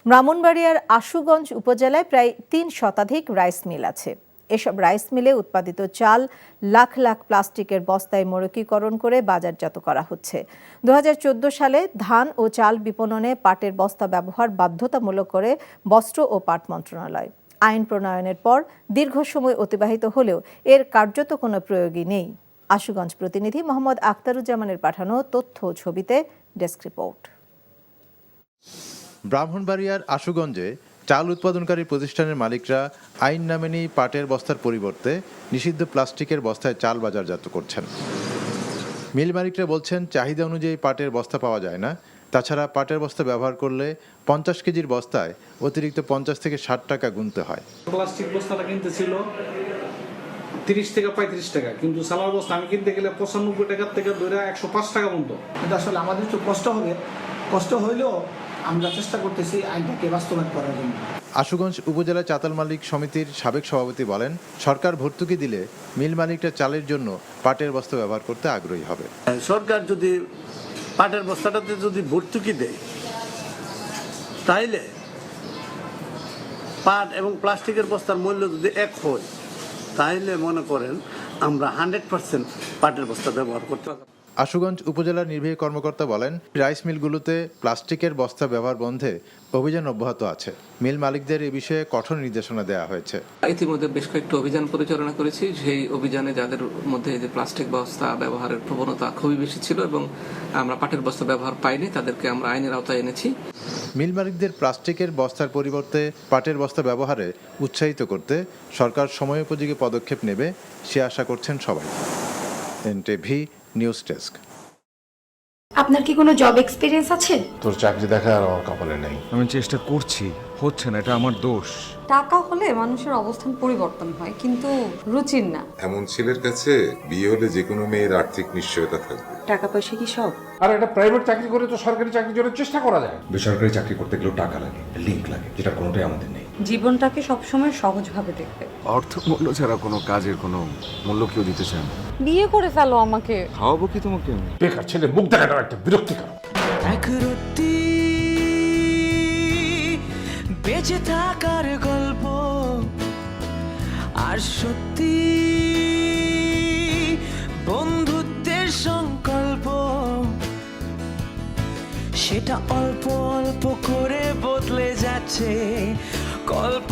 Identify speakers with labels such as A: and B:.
A: ব্রাহ্মণবাড়িয়ার আশুগঞ্জ উপজেলায় প্রায় ৩ শতাধিক রাইস মিল আছে। এসব রাইস মিলে উৎপাদিত চাল লাখ লাখ প্লাস্টিকের বস্তায় মোড়কীকরণ করে বাজারজাত করা হচ্ছে। ২০১৪ সালে ধান ও চাল বিপণনে পাটের বস্তা ব্যবহার বাধ্যতামূলক করে বস্ত্র ও পাট মন্ত্রণালয়। আইন প্রণয়নের পর দীর্ঘ সময় অতিবাহিত হলেও এর কার্যত কোনো প্রয়োগই নেই। আশুগঞ্জ প্রতিনিধি মোহাম্মদ আখতারুজ্জামানের পাঠানো তথ্য ও ছবিতে ডেস্ক রিপোর্ট।
B: ব্রাহ্মণবাড়িয়ার আশুগঞ্জে চাল উৎপাদনকারী প্রতিষ্ঠানের মালিকরা আইন না মেনেই পাটের বস্তার পরিবর্তে নিষিদ্ধ প্লাস্টিকের বস্তায় চাল বাজারজাত করছেন। মিল মালিকরা বলছেন, চাহিদা অনুযায়ী পাটের বস্তা পাওয়া যায় না। তাছাড়া পাটের বস্তা ব্যবহার করলে 50 কেজির বস্তায় অতিরিক্ত 50 থেকে 60 টাকা গুনতে হয়।
C: প্লাস্টিক বস্তাটা কিনতে ছিল 30 থেকে 35 টাকা, কিন্তু সালার বস্তা আমি কিনতে গেলে 95 টাকা থেকে ধরে 105 টাকা পর্যন্ত।
D: এটা আসলে আমাদের একটু কষ্ট হইলেও আমরা চেষ্টা করতেছি আইনটাকে বাস্তবায়ন করার জন্য।
B: আশুগঞ্জ উপজেলা চাতাল মালিক সমিতির সাবেক সভাপতি বলেন, সরকার ভর্তুকি দিলে মিল মালিকরা চালের জন্য পাটের বস্তা ব্যবহার করতে আগ্রহী হবে।
E: সরকার যদি পাটের বস্তাটাতে যদি ভর্তুকি দেয়, তাইলে পাট এবং প্লাস্টিকের বস্তার মূল্য যদি এক হয়, তাইলে মনে করেন আমরা 100% পাটের বস্তা ব্যবহার করতে পারব।
B: আশুগঞ্জ উপজেলার নির্বাহী কর্মকর্তা বলেন, রাইস মিলগুলোতে প্লাস্টিকের বস্তা ব্যবহার বন্ধে অভিযান অব্যাহত আছে। মিল মালিকদের এ বিষয়ে কঠোর নির্দেশনা দেওয়া হয়েছে।
F: ইতিমধ্যে বেশ কয়েকটি অভিযান পরিচালনা করেছি। সেই অভিযানে যাদের মধ্যে যে প্লাস্টিক বস্তা ব্যবহারের প্রবণতা খুবই বেশি ছিল এবং আমরা পাটের বস্তা ব্যবহার পাইনি, তাদেরকে আমরা আইনের আওতায় এনেছি।
B: মিল মালিকদের প্লাস্টিকের বস্তার পরিবর্তে পাটের বস্তা ব্যবহারে উৎসাহিত করতে সরকার সময়োপযোগী পদক্ষেপ নেবে, সে আশা করছেন সবাই। NTV news desk.
G: আপনার কি কোনো জব এক্সপেরিয়েন্স আছে?
H: তোর চাকরি দেখার আমার কপালে নেই।
I: আমি চেষ্টা করছি, হচ্ছে না, এটা আমার দোষ।
J: টাকা হলে মানুষের অবস্থান পরিবর্তন হয়, কিন্তু রুচির না।
H: এমন ছেলের কাছে বিয়ে হলে যে কোনো মেয়ের আর্থিক নিশ্চয়তা থাকবে।
J: টাকা পয়সা কি সব?
K: আর একটা প্রাইভেট চাকরি করে তো সরকারি চাকরির জন্য চেষ্টা করা যায়। বেসরকারি চাকরি করতে গেলেও টাকা লাগে, লিঙ্ক লাগে, যেটা কোনোটাই আমাদের নেই।
J: জীবনটাকে সবসময় সহজভাবে দেখবে।
I: অর্থ মূল্য ছাড়া কোনো কাজের কোনো মূল্য কেউ দিতে চায় না।
J: বিয়ে করে ফেলো আমাকে।
I: খাওয়াবো কি তোমাকে আমি?
K: বেকার ছেলে মুখ দেখাটা একটা বিরক্তিকর।
L: এক রত্তি বেঁচে থাকার গল্প, আর সত্যি বন্ধুত্বের সংকল্প, সেটা অল্প অল্প করে বদলে যাচ্ছে। গল্প